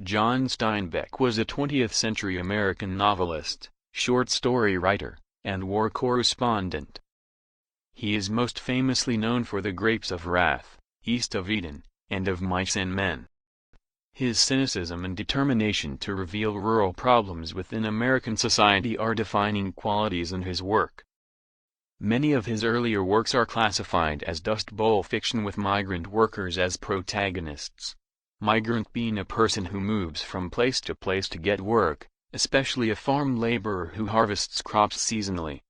John Steinbeck was a 20th-century American novelist, short story writer, and war correspondent. He is most famously known for The Grapes of Wrath, East of Eden, and Of Mice and Men. His cynicism and determination to reveal rural problems within American society are defining qualities in his work. Many of his earlier works are classified as Dust Bowl fiction with migrant workers as protagonists. Migrant being a person who moves from place to place to get work, especially a farm laborer who harvests crops seasonally.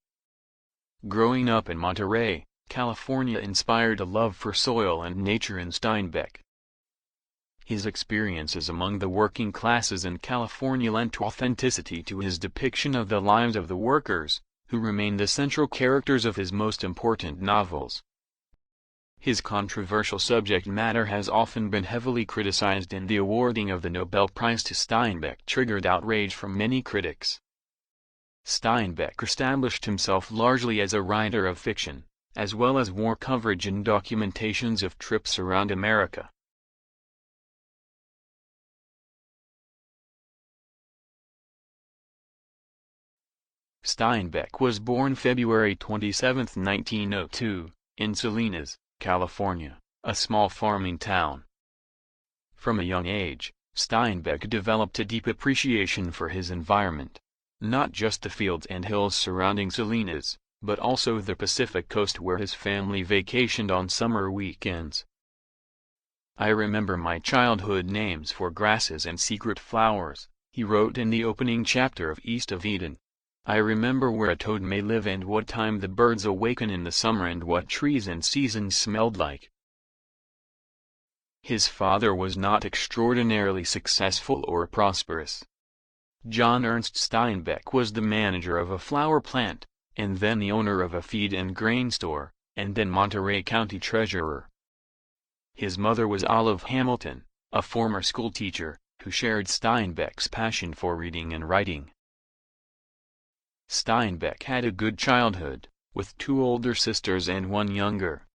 Growing up in Monterey, California inspired a love for soil and nature in Steinbeck. His experiences among the working classes in California lent authenticity to his depiction of the lives of the workers, who remain the central characters of his most important novels. His controversial subject matter has often been heavily criticized, and the awarding of the Nobel Prize to Steinbeck triggered outrage from many critics. Steinbeck established himself largely as a writer of fiction, as well as war coverage and documentations of trips around America. Steinbeck was born February 27, 1902, in Salinas, California, a small farming town. From a young age, Steinbeck developed a deep appreciation for his environment, not just the fields and hills surrounding Salinas, but also the Pacific Coast where his family vacationed on summer weekends. "I remember my childhood names for grasses and secret flowers," he wrote in the opening chapter of East of Eden. "I remember where a toad may live and what time the birds awaken in the summer and what trees and seasons smelled like." His father was not extraordinarily successful or prosperous. John Ernst Steinbeck was the manager of a flower plant, and then the owner of a feed and grain store, and then Monterey County treasurer. His mother was Olive Hamilton, a former schoolteacher, who shared Steinbeck's passion for reading and writing. Steinbeck had a good childhood, with 2 older sisters and 1 younger.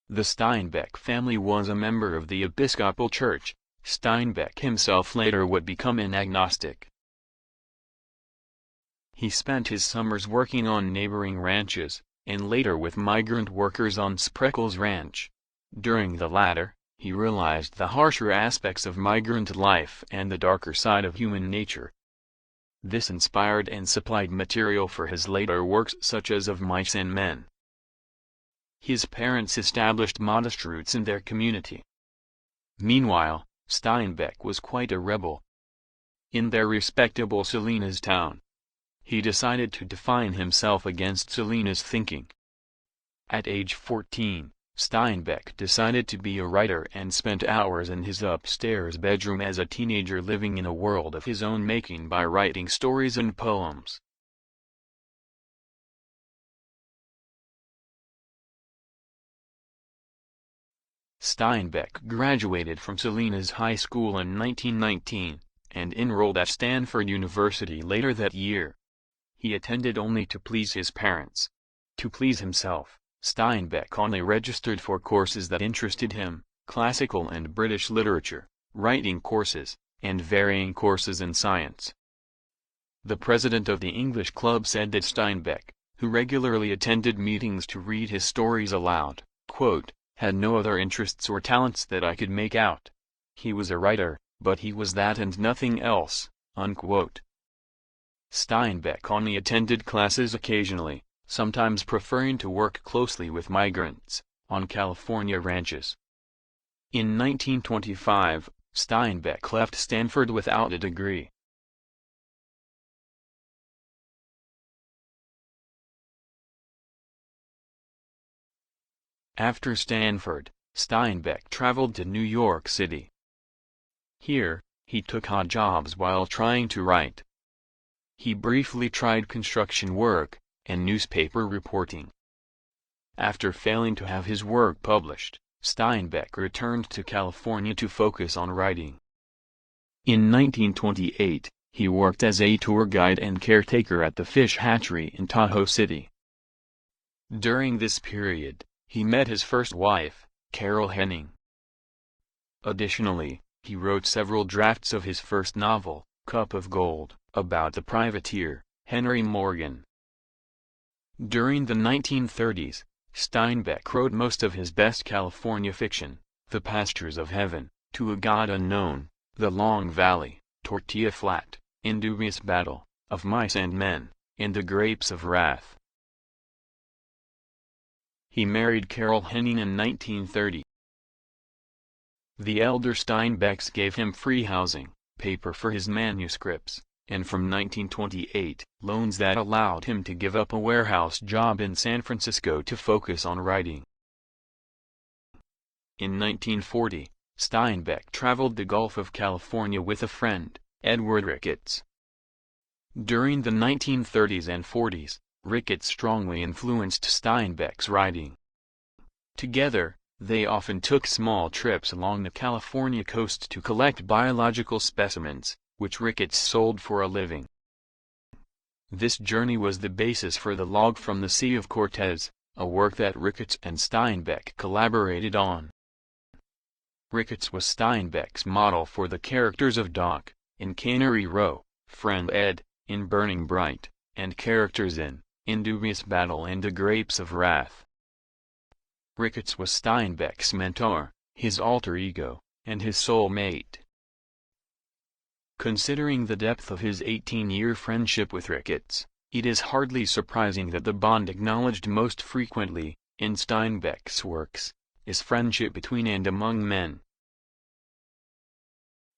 The Steinbeck family was a member of the Episcopal Church. Steinbeck himself later would become an agnostic. He spent his summers working on neighboring ranches, and later with migrant workers on Spreckles Ranch. During the latter, he realized the harsher aspects of migrant life and the darker side of human nature. This inspired and supplied material for his later works such as Of Mice and Men. His parents established modest roots in their community. Meanwhile, Steinbeck was quite a rebel. In their respectable Salinas town, he decided to define himself against Salinas thinking. At age 14, Steinbeck decided to be a writer and spent hours in his upstairs bedroom as a teenager, living in a world of his own making by writing stories and poems. Steinbeck graduated from Salinas High School in 1919, and enrolled at Stanford University later that year. He attended only to please his parents. To please himself, Steinbeck only registered for courses that interested him: classical and British literature, writing courses, and varying courses in science. The president of the English Club said that Steinbeck, who regularly attended meetings to read his stories aloud, quote, "had no other interests or talents that I could make out. He was a writer, but he was that and nothing else," unquote. Steinbeck only attended classes occasionally, sometimes preferring to work closely with migrants, on California ranches. In 1925, Steinbeck left Stanford without a degree. After Stanford, Steinbeck traveled to New York City. Here, he took odd jobs while trying to write. He briefly tried construction work, and newspaper reporting. After failing to have his work published, Steinbeck returned to California to focus on writing. In 1928, he worked as a tour guide and caretaker at the fish hatchery in Tahoe City. During this period, he met his first wife, Carol Henning. Additionally, He wrote several drafts of his first novel, Cup of Gold, about the privateer, Henry Morgan. During the 1930s, Steinbeck wrote most of his best California fiction, The Pastures of Heaven, To a God Unknown, The Long Valley, Tortilla Flat, In Dubious Battle, Of Mice and Men, and The Grapes of Wrath. He married Carol Henning in 1930. The elder Steinbecks gave him free housing, paper for his manuscripts, and from 1928, loans that allowed him to give up a warehouse job in San Francisco to focus on writing. In 1940, Steinbeck traveled the Gulf of California with a friend, Edward Ricketts. During the 1930s and 40s, Ricketts strongly influenced Steinbeck's writing. Together, they often took small trips along the California coast to collect biological specimens, which Ricketts sold for a living. This journey was the basis for The Log from the Sea of Cortez, a work that Ricketts and Steinbeck collaborated on. Ricketts was Steinbeck's model for the characters of Doc, in Cannery Row, Friend Ed, in Burning Bright, and characters in Dubious Battle and The Grapes of Wrath. Ricketts was Steinbeck's mentor, his alter ego, and his soulmate. Considering the depth of his 18-year friendship with Ricketts, it is hardly surprising that the bond acknowledged most frequently, in Steinbeck's works, is friendship between and among men.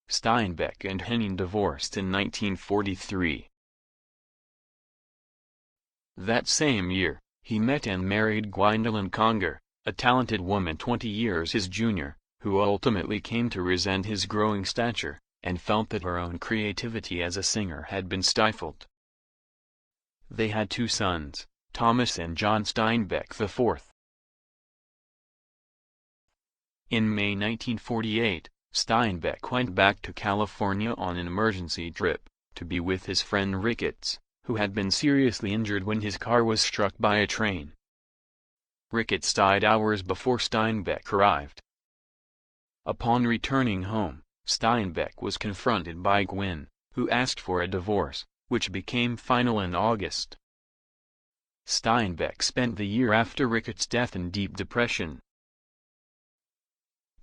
Steinbeck and Henning divorced in 1943. That same year, he met and married Gwendolyn Conger, a talented woman 20 years his junior, who ultimately came to resent his growing stature, and felt that her own creativity as a singer had been stifled. They had 2 sons, Thomas and John Steinbeck IV. In May 1948, Steinbeck went back to California on an emergency trip, to be with his friend Ricketts, who had been seriously injured when his car was struck by a train. Ricketts died hours before Steinbeck arrived. Upon returning home, Steinbeck was confronted by Gwen, who asked for a divorce, which became final in August. Steinbeck spent the year after Ricketts' death in deep depression.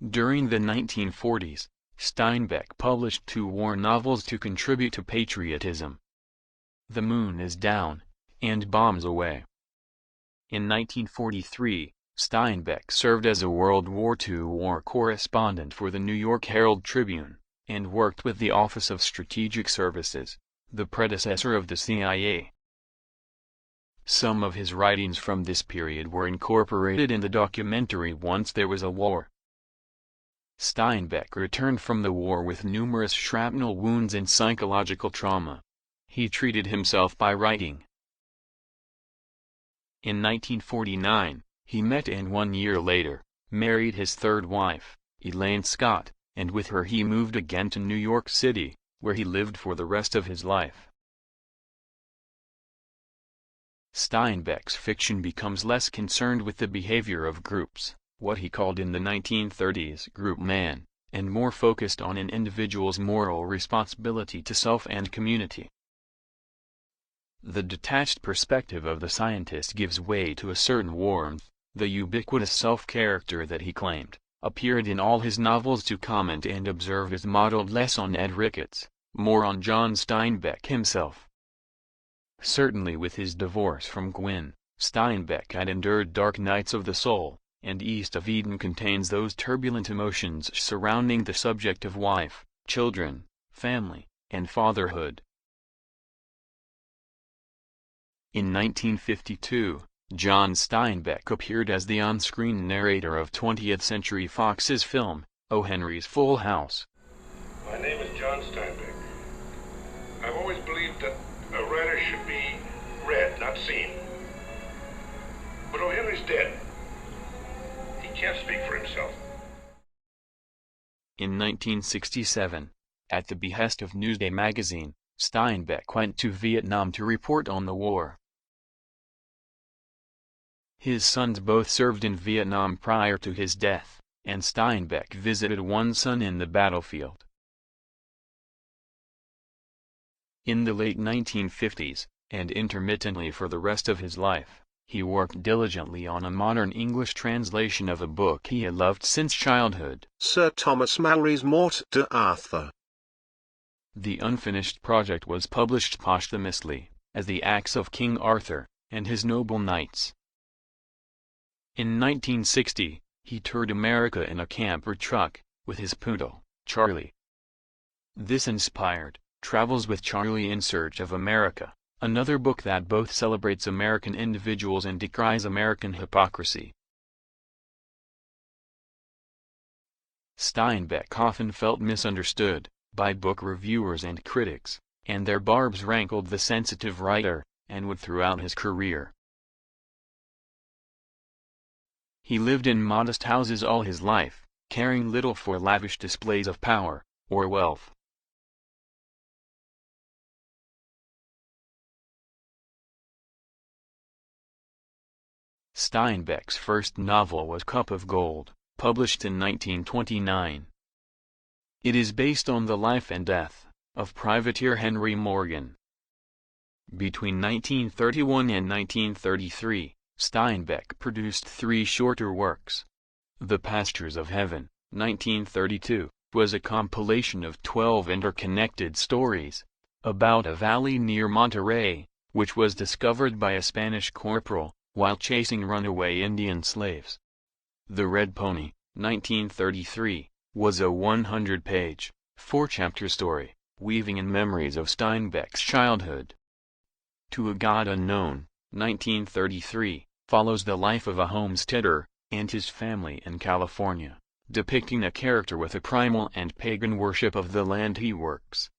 During the 1940s, Steinbeck published 2 war novels to contribute to patriotism: The Moon is Down, and Bombs Away. In 1943, Steinbeck served as a World War II war correspondent for the New York Herald Tribune, and worked with the Office of Strategic Services, the predecessor of the CIA. Some of his writings from this period were incorporated in the documentary Once There Was a War. Steinbeck returned from the war with numerous shrapnel wounds and psychological trauma. He treated himself by writing. In 1949, he met and 1 year later, married his 3rd wife, Elaine Scott, and with her he moved again to New York City, where he lived for the rest of his life. Steinbeck's fiction becomes less concerned with the behavior of groups, what he called in the 1930s group man, and more focused on an individual's moral responsibility to self and community. The detached perspective of the scientist gives way to a certain warmth. The ubiquitous self-character that he claimed appeared in all his novels to comment and observe is modeled less on Ed Ricketts, more on John Steinbeck himself. Certainly with his divorce from Gwen, Steinbeck had endured dark nights of the soul, and East of Eden contains those turbulent emotions surrounding the subject of wife, children, family, and fatherhood. In 1952, John Steinbeck appeared as the on-screen narrator of 20th Century Fox's film, O. Henry's Full House. My name is John Steinbeck. I've always believed that a writer should be read, not seen. But O. Henry's dead. He can't speak for himself. In 1967, at the behest of Newsday magazine, Steinbeck went to Vietnam to report on the war. His sons both served in Vietnam prior to his death. and Steinbeck visited one son in the battlefield. In the late 1950s, and intermittently for the rest of his life, he worked diligently on a modern English translation of a book he had loved since childhood, Sir Thomas Malory's Morte d'Arthur. The unfinished project was published posthumously, as The Acts of King Arthur, and His Noble Knights. In 1960, he toured America in a camper truck, with his poodle, Charlie. This inspired Travels with Charlie in Search of America, another book that both celebrates American individuals and decries American hypocrisy. Steinbeck often felt misunderstood by book reviewers and critics, and their barbs rankled the sensitive writer, and would throughout his career. He lived in modest houses all his life, caring little for lavish displays of power or wealth. Steinbeck's first novel was Cup of Gold, published in 1929. It is based on the life and death of Privateer Henry Morgan. Between 1931 and 1933, Steinbeck produced 3 shorter works. The Pastures of Heaven, 1932, was a compilation of 12 interconnected stories about a valley near Monterey, which was discovered by a Spanish corporal while chasing runaway Indian slaves. The Red Pony, 1933, was a 100-page, 4-chapter story, weaving in memories of Steinbeck's childhood. To a God Unknown, 1933, follows the life of a homesteader and his family in California, depicting a character with a primal and pagan worship of the land he works.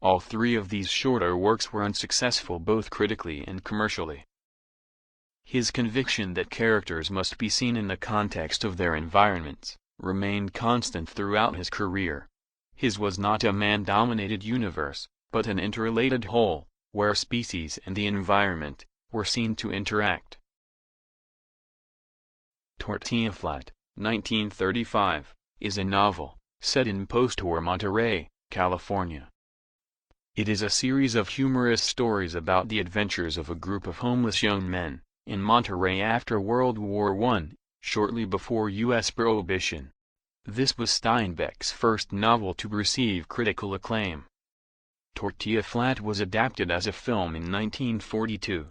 All 3 of these shorter works were unsuccessful both critically and commercially. His conviction that characters must be seen in the context of their environments remained constant throughout his career. His was not a man-dominated universe, but an interrelated whole, where species and the environment were seen to interact. Tortilla Flat, 1935, is a novel set in post-war Monterey, California. It is a series of humorous stories about the adventures of a group of homeless young men in Monterey after World War I, shortly before U.S. Prohibition. This was Steinbeck's first novel to receive critical acclaim. Tortilla Flat was adapted as a film in 1942.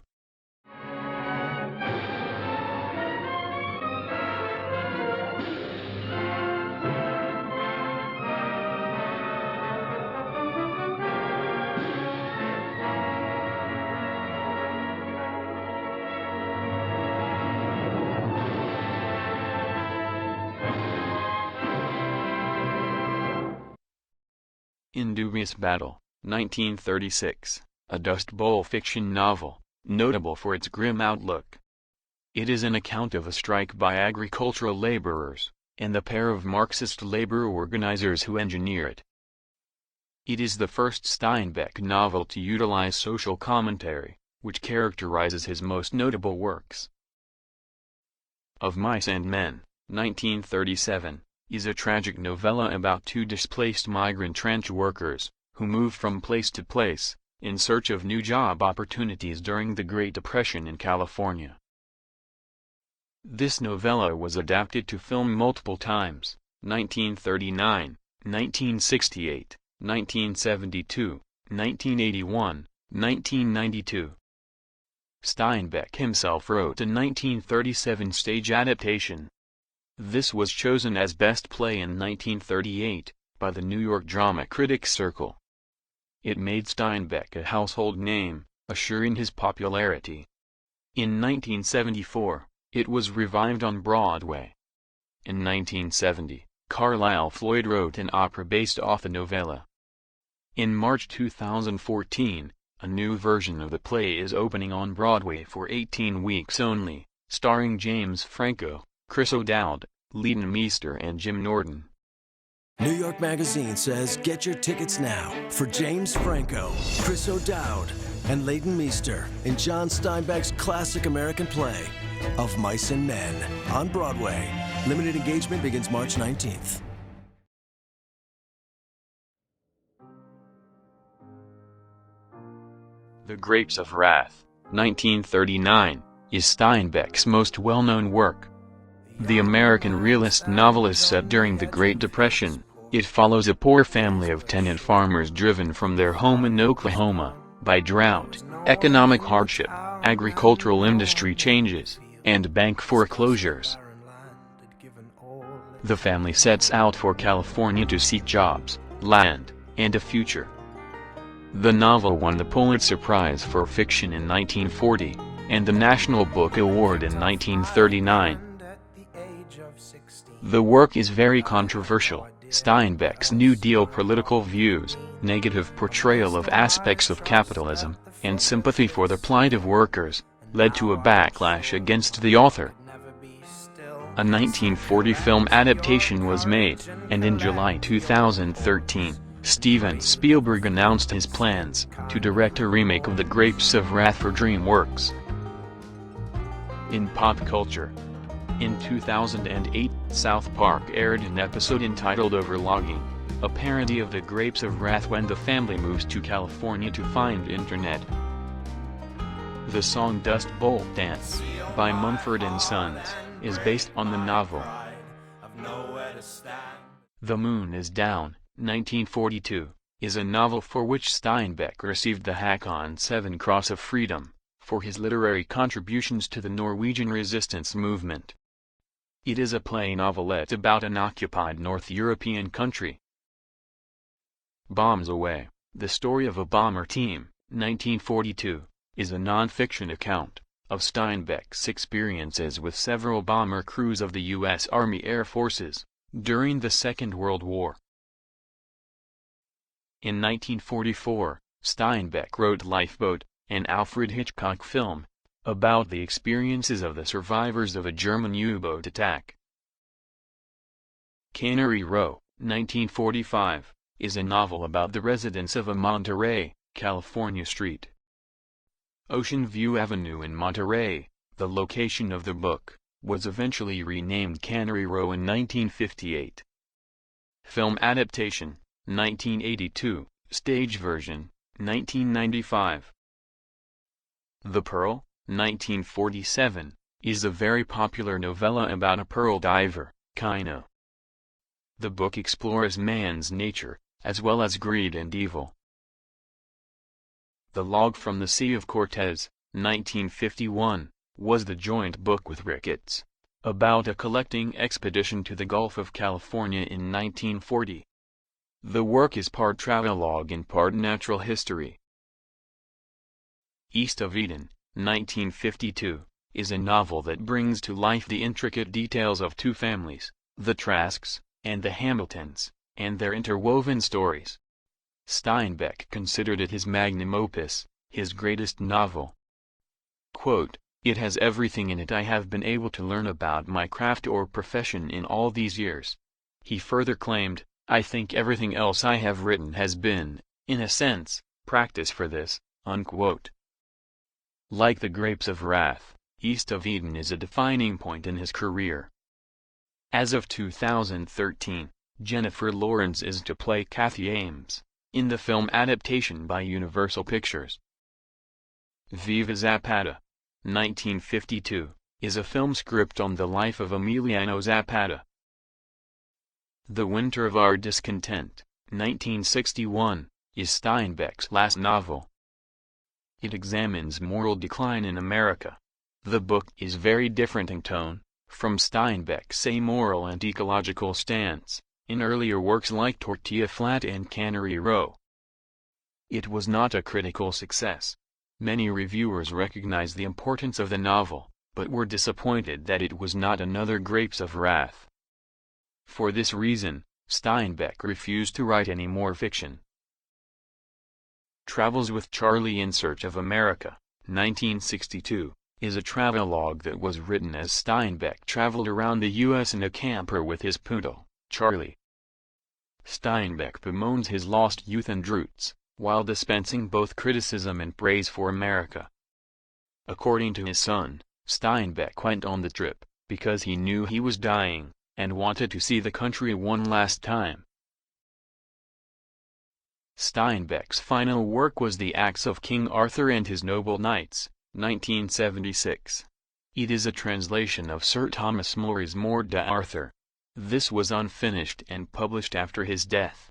In Dubious Battle, 1936, a Dust Bowl fiction novel, notable for its grim outlook. It is an account of a strike by agricultural laborers, and the pair of Marxist labor organizers who engineer it. It is the first Steinbeck novel to utilize social commentary, which characterizes his most notable works. Of Mice and Men, 1937, is a tragic novella about 2 displaced migrant trench workers, who move from place to place, in search of new job opportunities during the Great Depression in California. This novella was adapted to film multiple times, 1939, 1968, 1972, 1981, 1992. Steinbeck himself wrote a 1937 stage adaptation. This was chosen as Best Play in 1938, by the New York Drama Critics Circle. It made Steinbeck a household name, assuring his popularity. In 1974, it was revived on Broadway. In 1970, Carlisle Floyd wrote an opera based off the novella. In March 2014, a new version of the play is opening on Broadway for 18 weeks only, starring James Franco, Chris O'Dowd, Leighton Meester and Jim Norton. New York Magazine says get your tickets now for James Franco, Chris O'Dowd, and Leighton Meester in John Steinbeck's classic American play of Mice and Men on Broadway. Limited engagement begins March 19th. The Grapes of Wrath, 1939, is Steinbeck's most well-known work. The American realist novel is set during the Great Depression. It follows a poor family of tenant farmers driven from their home in Oklahoma by drought, economic hardship, agricultural industry changes, and bank foreclosures. The family sets out for California to seek jobs, land, and a future. The novel won the Pulitzer Prize for Fiction in 1940, and the National Book Award in 1939. The work is very controversial. Steinbeck's New Deal political views, negative portrayal of aspects of capitalism, and sympathy for the plight of workers, led to a backlash against the author. A 1940 film adaptation was made, and in July 2013, Steven Spielberg announced his plans to direct a remake of The Grapes of Wrath for DreamWorks. In pop culture, in 2008, South Park aired an episode entitled Overlogging, a parody of The Grapes of Wrath when the family moves to California to find internet. The song Dust Bowl Dance, by Mumford & Sons, is based on the novel. The Moon is Down, 1942, is a novel for which Steinbeck received the Hakon VII Cross of Freedom, for his literary contributions to the Norwegian resistance movement. It is a play novelette about an occupied North European country. Bombs Away, The Story of a Bomber Team, 1942, is a non-fiction account of Steinbeck's experiences with several bomber crews of the U.S. Army Air Forces during the Second World War. In 1944, Steinbeck wrote Lifeboat, an Alfred Hitchcock film, about the experiences of the survivors of a German U-boat attack. Cannery Row, 1945, is a novel about the residents of a Monterey, California street. Ocean View Avenue in Monterey, the location of the book, was eventually renamed Cannery Row in 1958. Film adaptation, 1982, stage version, 1995. The Pearl, 1947, is a very popular novella about a pearl diver, Kino. The book explores man's nature, as well as greed and evil. The Log from the Sea of Cortez, 1951, was the joint book with Ricketts, about a collecting expedition to the Gulf of California in 1940. The work is part travelogue and part natural history. East of Eden, 1952, is a novel that brings to life the intricate details of two families, the Trasks, and the Hamiltons, and their interwoven stories. Steinbeck considered it his magnum opus, his greatest novel. Quote, "It has everything in it I have been able to learn about my craft or profession in all these years." He further claimed, "I think everything else I have written has been, in a sense, practice for this." Unquote. Like The Grapes of Wrath, East of Eden is a defining point in his career. As of 2013, Jennifer Lawrence is to play Kathy Ames in the film adaptation by Universal Pictures. Viva Zapata, 1952, is a film script on the life of Emiliano Zapata. The Winter of Our Discontent, 1961, is Steinbeck's last novel. It examines moral decline in America. The book is very different in tone from Steinbeck's amoral and ecological stance in earlier works like Tortilla Flat and Cannery Row. It was not a critical success. Many reviewers recognized the importance of the novel, but were disappointed that it was not another Grapes of Wrath. For this reason, Steinbeck refused to write any more fiction. Travels with Charlie in Search of America, 1962, is a travelogue that was written as Steinbeck traveled around the U.S. in a camper with his poodle, Charlie. Steinbeck bemoans his lost youth and roots, while dispensing both criticism and praise for America. According to his son, Steinbeck went on the trip because he knew he was dying, and wanted to see the country one last time. Steinbeck's final work was The Acts of King Arthur and His Noble Knights, 1976. It is a translation of Sir Thomas Malory's Morte d'Arthur. This was unfinished and published after his death.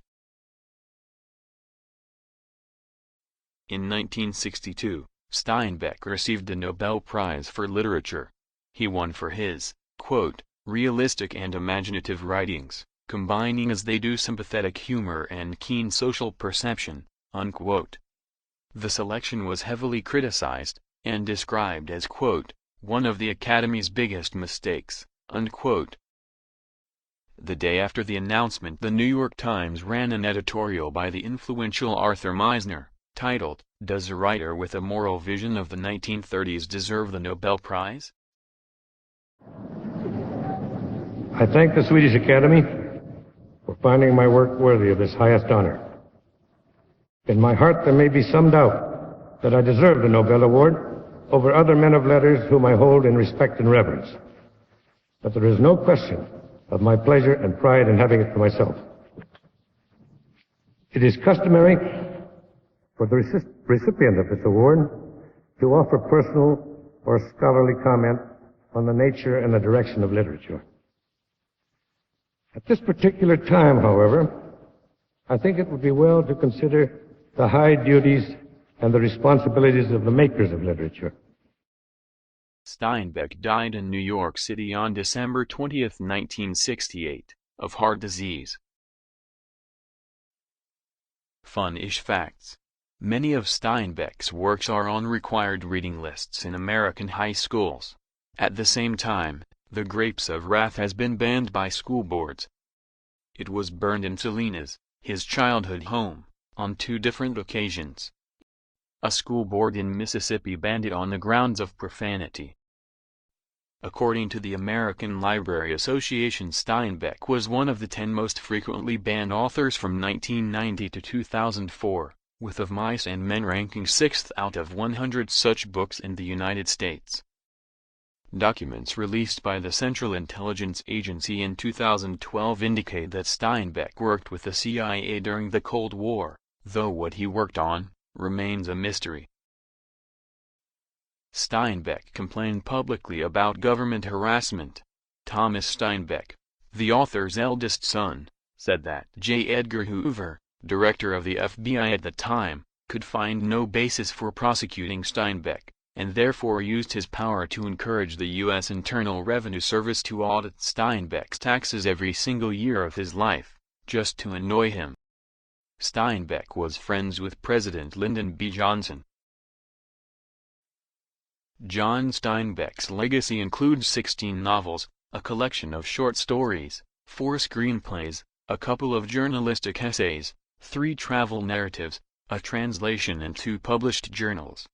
In 1962, Steinbeck received the Nobel Prize for Literature. He won for his, quote, realistic and imaginative writings, combining as they do sympathetic humor and keen social perception, unquote. The selection was heavily criticized, and described as, quote, one of the Academy's biggest mistakes, unquote. The day after the announcement, the New York Times ran an editorial by the influential Arthur Meisner, titled, "Does a writer with a moral vision of the 1930s deserve the Nobel Prize?" I thank the Swedish Academy for finding my work worthy of this highest honor. In my heart there may be some doubt that I deserve the Nobel Award over other men of letters whom I hold in respect and reverence. But there is no question of my pleasure and pride in having it for myself. It is customary for the recipient of this award to offer personal or scholarly comment on the nature and the direction of literature. At this particular time, however, I think it would be well to consider the high duties and the responsibilities of the makers of literature. Steinbeck died in New York City on December 20, 1968, of heart disease. Fun-ish facts. Many of Steinbeck's works are on required reading lists in American high schools. At the same time, The Grapes of Wrath has been banned by school boards. It was burned in Salinas, his childhood home, on 2 different occasions. A school board in Mississippi banned it on the grounds of profanity. According to the American Library Association, Steinbeck was one of the 10 most frequently banned authors from 1990 to 2004, with Of Mice and Men ranking 6th out of 100 such books in the United States. Documents released by the Central Intelligence Agency in 2012 indicate that Steinbeck worked with the CIA during the Cold War, though what he worked on remains a mystery. Steinbeck complained publicly about government harassment. Thomas Steinbeck, the author's eldest son, said that J. Edgar Hoover, director of the FBI at the time, could find no basis for prosecuting Steinbeck, and therefore used his power to encourage the U.S. Internal Revenue Service to audit Steinbeck's taxes every single year of his life, just to annoy him. Steinbeck was friends with President Lyndon B. Johnson. John Steinbeck's legacy includes 16 novels, a collection of short stories, 4 screenplays, a couple of journalistic essays, 3 travel narratives, a translation and 2 published journals.